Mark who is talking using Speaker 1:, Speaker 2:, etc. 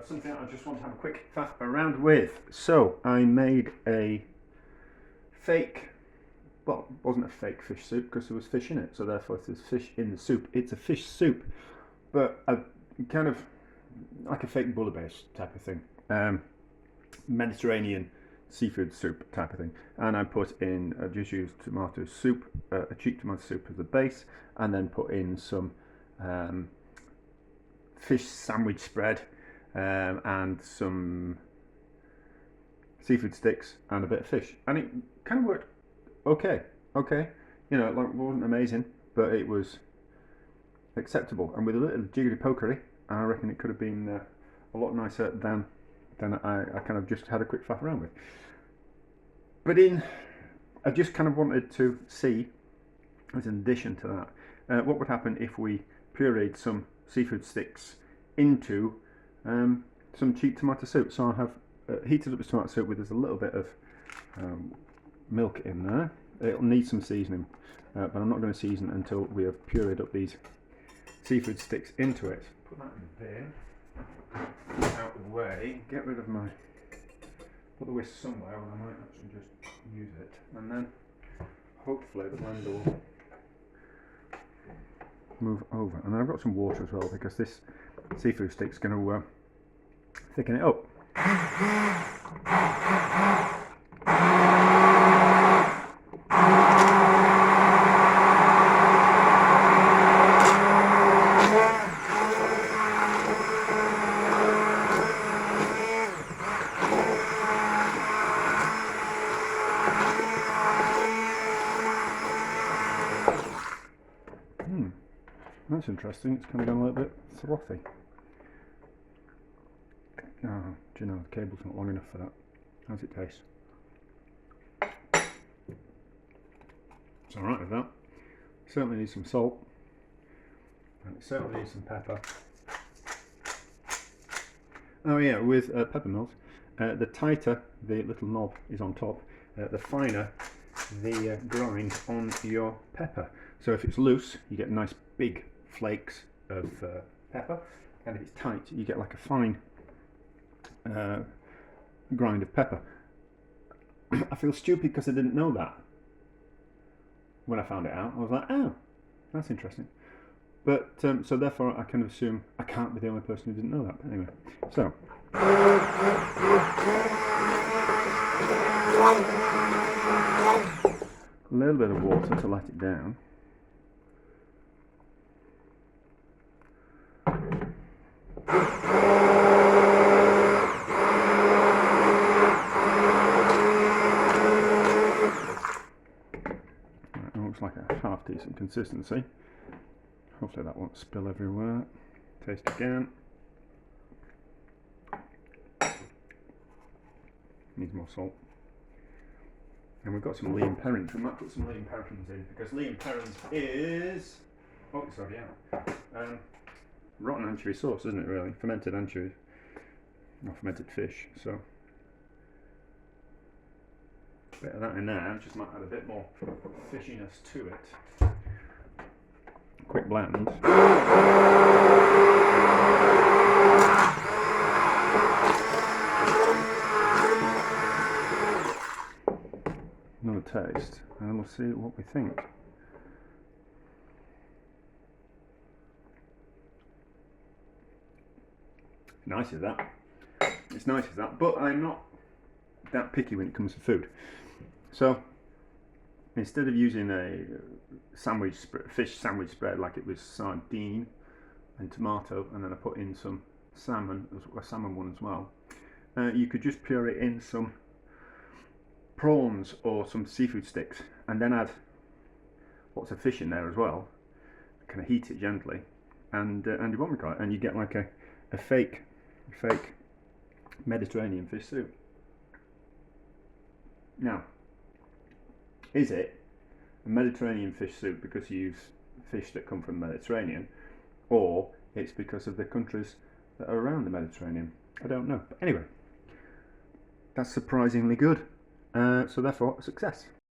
Speaker 1: something I just want to have a quick faff around with. So I made a fake, well, it wasn't a fake fish soup because there was fish in it, so therefore there's fish in the soup. It's a fish soup, but a kind of like a fake bouillabaisse type of thing, Mediterranean seafood soup type of thing. And I put in, I just used tomato soup, a cheap tomato soup as the base, and then put in some fish sandwich spread and some seafood sticks and a bit of fish, and it kind of worked okay. You know, like, it wasn't amazing, but it was acceptable, and with a little jiggery pokery I reckon it could have been a lot nicer than I kind of just had a quick faff around with. But I just kind of wanted to see, as an addition to that, what would happen if we pureed some seafood sticks into some cheap tomato soup. So I have heated up this tomato soup with just a little bit of milk in there. It'll need some seasoning, but I'm not going to season until we have pureed up these seafood sticks into it. Put that in the bin, out of the way, get rid of my, put the whisk somewhere and I might actually just use it, and then hopefully the blender will move over. And then I've got some water as well, because this seafood stick's going to thicken it up. That's interesting, it's kind of gone a little bit frothy. Oh, do you know, the cable's not long enough for that. How's it taste? It's alright with that. Certainly needs some salt. And it certainly needs some pepper. Oh yeah, with peppermint, the tighter the little knob is on top, the finer the grind on your pepper. So if it's loose, you get nice big flakes of pepper, and if it's tight, you get like a fine grind of pepper. I feel stupid because I didn't know that when I found it out. I was like, oh, that's interesting. But so therefore I kind of assume I can't be the only person who didn't know that. But anyway, so a little bit of water to let it down. Looks like a half decent consistency. Hopefully that won't spill everywhere. Taste again. Needs more salt. And we've got some Lea and Perrins. We might put some Lea and Perrins in, because Lea and Perrins is, oh, it's already out. Rotten anchovy sauce, isn't it, really? Fermented anchovies, or fermented fish. So a bit of that in there, just might add a bit more fishiness to it. Quick blend. Another taste, and then we'll see what we think. Nice as that. It's nice as that, but I'm not that picky when it comes to food. So instead of using a sandwich fish sandwich spread like it was sardine and tomato, and then I put in some salmon, a salmon one as well, you could just puree in some prawns or some seafood sticks, and then add lots of fish in there as well. Kind of heat it gently, and you won't regret it, and you get like a fake Mediterranean fish soup. Now, is it a Mediterranean fish soup because you use fish that come from the Mediterranean, or it's because of the countries that are around the Mediterranean? I don't know. But anyway, that's surprisingly good. So therefore, a success.